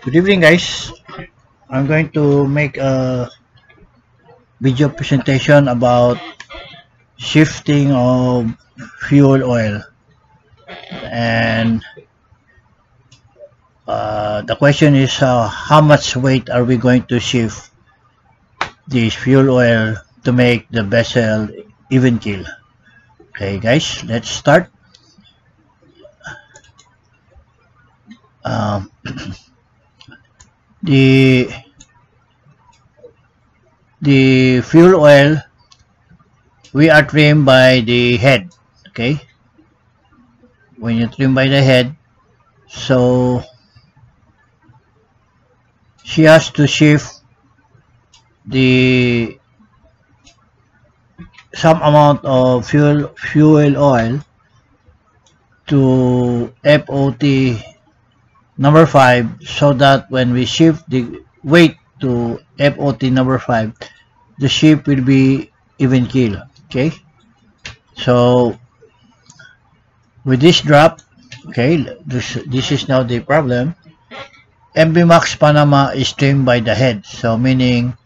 Good evening, guys. I'm going to make a video presentation about shifting of fuel oil, and the question is how much weight are we going to shift this fuel oil to make the vessel even keel. Okay, guys, let's start. The fuel oil, we are trimmed by the head. Okay, when you trim by the head, so she has to shift some amount of fuel oil to FOT number 5, so that when we shift the weight to FOT number 5, the ship will be even keel. Okay, so with this drop, okay, this is now the problem. MV Max Panama is trimmed by the head, so meaning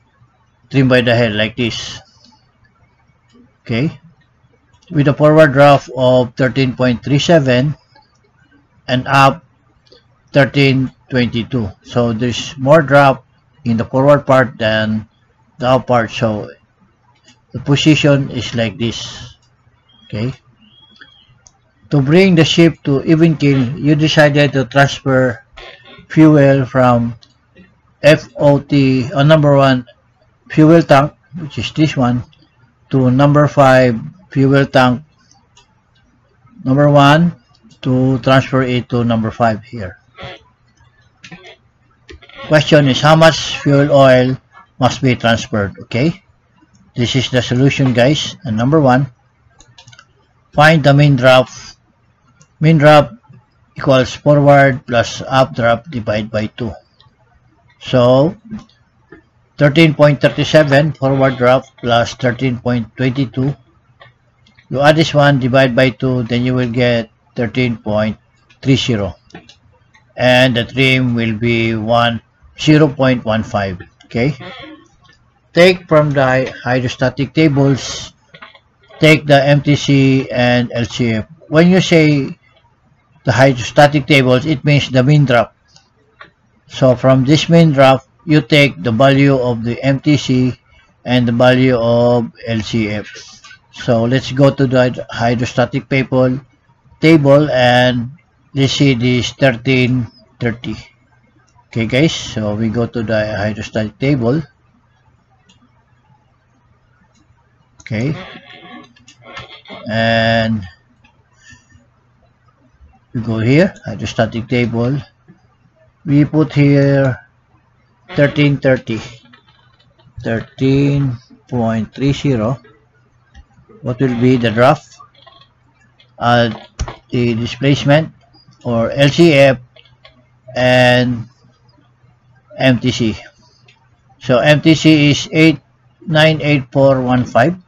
trimmed by the head like this. Okay, with a forward draft of 13.37 and up 13.22, so there's more drop in the forward part than the up part, so the position is like this. Okay, to bring the ship to even keel, you decided to transfer fuel from FOT on number 1 fuel tank, which is this one, to number 5 fuel tank number 1 to transfer it to number 5 here. Question is how much fuel oil must be transferred. Okay, this is the solution, guys. And number 1, find the mean drop. Mean drop equals forward plus updraft divided by 2. So 13.37 forward draft plus 13.22. You add this one, divide by 2, then you will get 13.30, and the trim will be 0.15. Okay, take from the hydrostatic tables, take the MTC and LCF. When you say the hydrostatic tables, it means the mean drop. So from this mean drop, you take the value of the MTC and the value of LCF. So let's go to the hydrostatic table and let's see this 1330. Okay, guys, so we go to the hydrostatic table. Okay, and we go here, hydrostatic table. We put here 1330, 13.30. What will be the draft? The displacement or LCF and MTC. So MTC is 98415,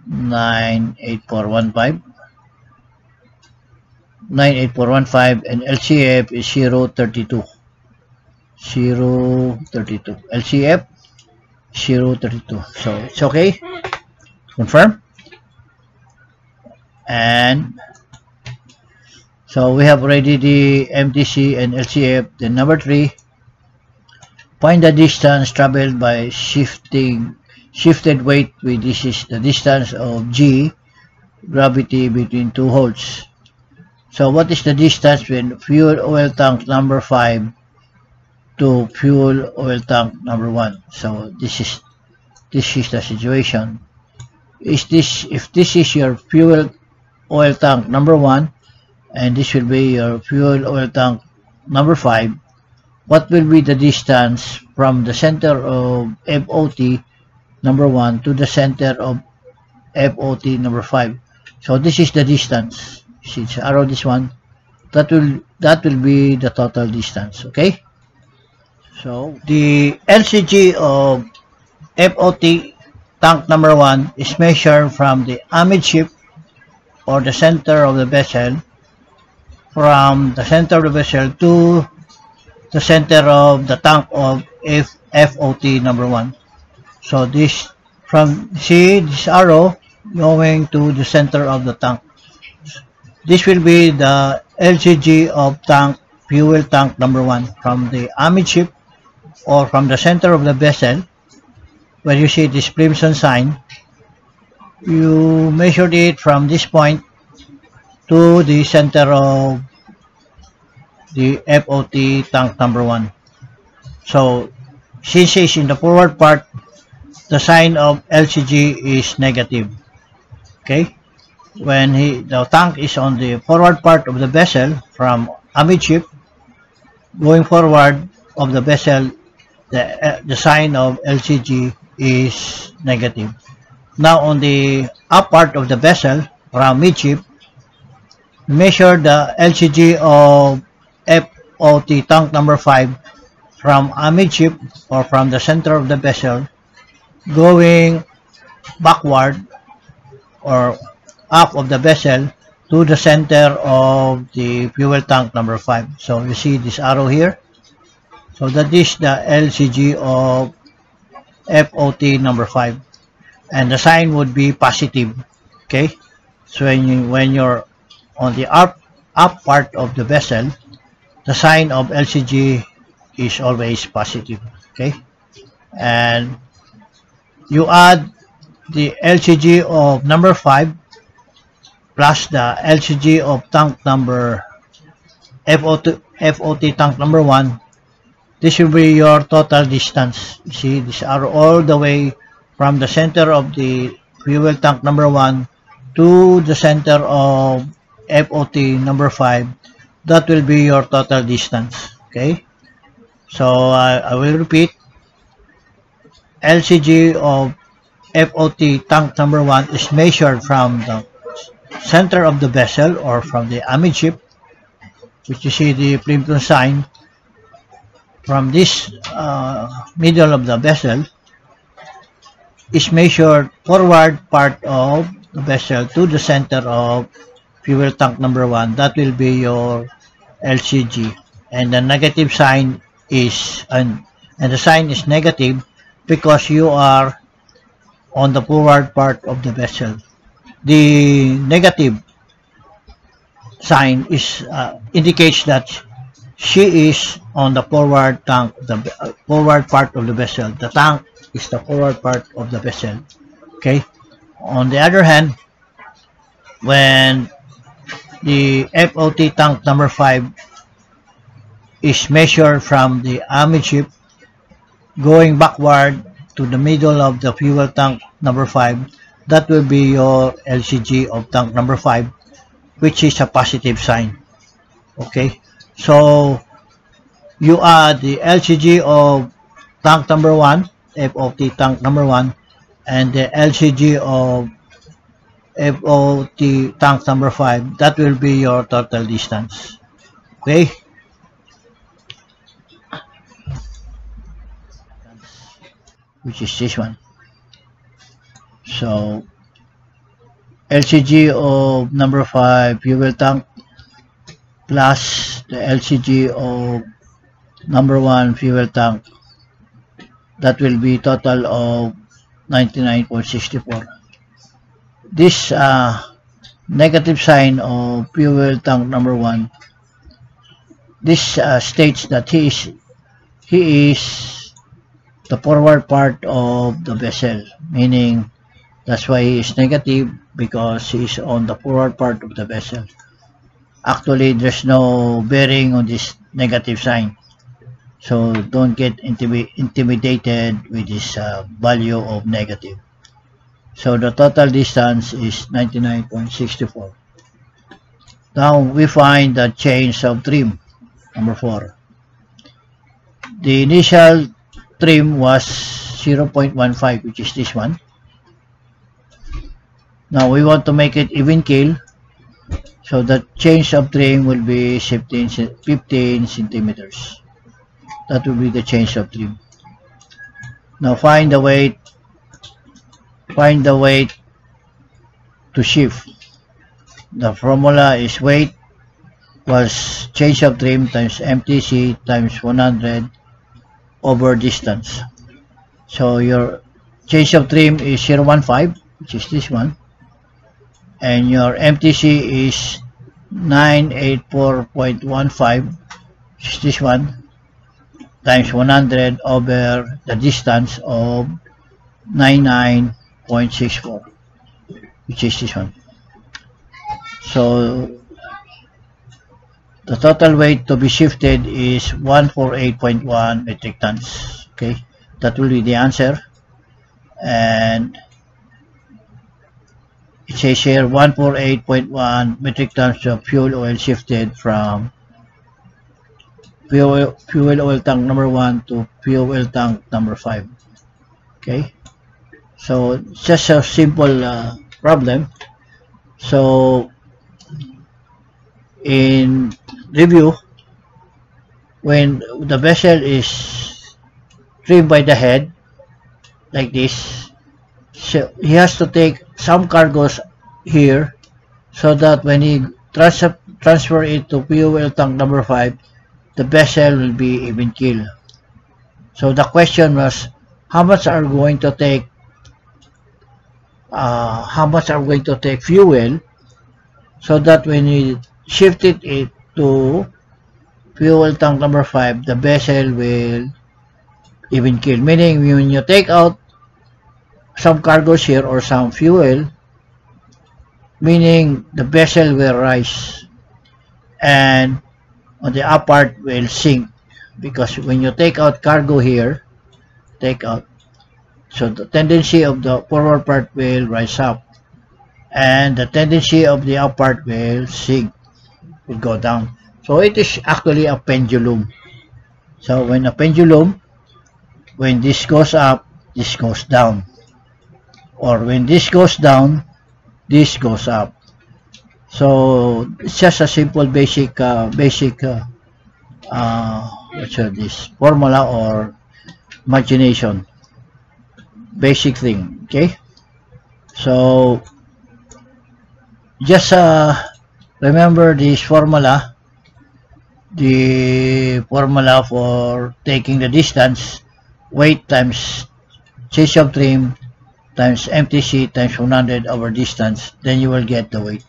98415, and LCF is 032. LCF 032. So it's okay. Confirm. And so we have already the MTC and LCF. Then number 3, find the distance traveled by shifted weight. This is the distance of G, gravity between two holes. So what is the distance between fuel oil tank number 5 to fuel oil tank number 1? So this is the situation. If this is your fuel oil tank number 1 and this will be your fuel oil tank number 5, what will be the distance from the center of FOT number 1 to the center of FOT number 5? So this is the distance. See, it's arrow this one. That will be the total distance. Okay, so the LCG of FOT tank number 1 is measured from the amidship or the center of the vessel, from the center of the vessel to the center of the tank of FOT number 1. So this, see this arrow going to the center of the tank. This will be the LCG of tank, fuel tank number 1 from the amidship or from the center of the vessel. Where you see this crimson sign, you measured it from this point to the center of the FOT tank number 1. So since it's in the forward part, the sign of LCG is negative. Okay, when the tank is on the forward part of the vessel from amidship going forward of the vessel, the sign of LCG is negative. Now on the up part of the vessel from midship, measure the LCG of FOT tank number 5 from amidship or from the center of the vessel going backward or up of the vessel to the center of the fuel tank number 5. So you see this arrow here. So that is the LCG of FOT number 5, and the sign would be positive. Okay, so when you're on the up part of the vessel, the sign of LCG is always positive. Okay, and you add the LCG of number 5 plus the LCG of tank number FOT tank number 1. This will be your total distance. You see this arrow all the way from the center of the fuel tank number 1 to the center of FOT number 5. That will be your total distance. Okay, so I will repeat. LCG of FOT tank number 1 is measured from the center of the vessel or from the amidship, which you see the crimson sign, from this middle of the vessel is measured forward part of the vessel to the center of fuel tank number 1. That will be your LCG, and the negative sign is and the sign is negative because you are on the forward part of the vessel. The negative sign is indicates that she is on the forward tank, the forward part of the vessel. The tank is the forward part of the vessel. Okay. On the other hand, when the FOT tank number 5 is measured from the amidship going backward to the middle of the fuel tank number 5, that will be your LCG of tank number 5, which is a positive sign. Okay, so you add the LCG of tank number 1, FOT tank number 1, and the LCG of FOT tank number 5. That will be your total distance. Okay, which is this one. So LCG of number 5 fuel tank plus the LCG of number 1 fuel tank, that will be total of 99.64. This negative sign of fuel tank number 1, this states that he is the forward part of the vessel, meaning that's why he is negative, because he is on the forward part of the vessel. Actually, there's no bearing on this negative sign, so don't get intimidated with this value of negative. So the total distance is 99.64. Now we find the change of trim, number 4. The initial trim was 0.15, which is this one. Now we want to make it even keel, so the change of trim will be 15 centimeters. That will be the change of trim. Now find the weight. Find the weight to shift. The formula is weight was change of trim times MTC times 100 over distance. So your change of trim is 015, which is this one, and your MTC is 984.15, which is this one, times 100 over the distance of 99.64, which is this one. So the total weight to be shifted is 148.1 metric tons. Okay, that will be the answer. And it says here 148.1 metric tons of fuel oil shifted from fuel oil tank number 1 to fuel oil tank number 5. Okay, so it's just a simple problem. So in review, when the vessel is trimmed by the head like this, so he has to take some cargoes here so that when he transfer it to fuel tank number 5, the vessel will be even keel. So the question was, how much are going to take fuel so that when we shifted it to fuel tank number 5, the vessel will even keel. Meaning when you take out some cargoes here or some fuel, meaning the vessel will rise and on the up part will sink, because when you take out cargo here, so the tendency of the forward part will rise up and the tendency of the up part will sink, will go down. So it is actually a pendulum. So when a pendulum, when this goes up, this goes down, or when this goes down, this goes up. So it's just a simple basic this formula or imagination, basic thing. Okay, so just remember this formula, the formula for taking the distance: weight times change of trim times MTC times 100 over distance, then you will get the weight.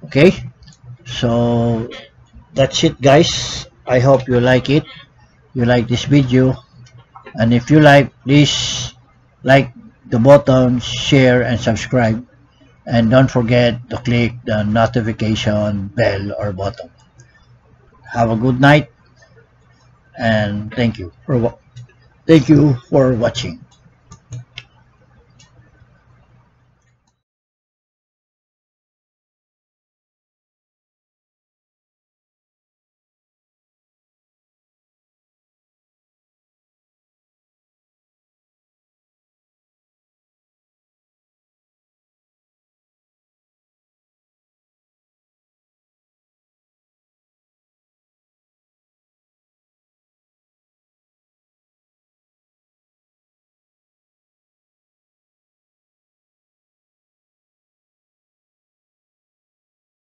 Okay, so that's it, guys. I hope you like it, you like this video, and if you like, please like the button, share and subscribe, and don't forget to click the notification bell or button. Have a good night, and thank you for watching.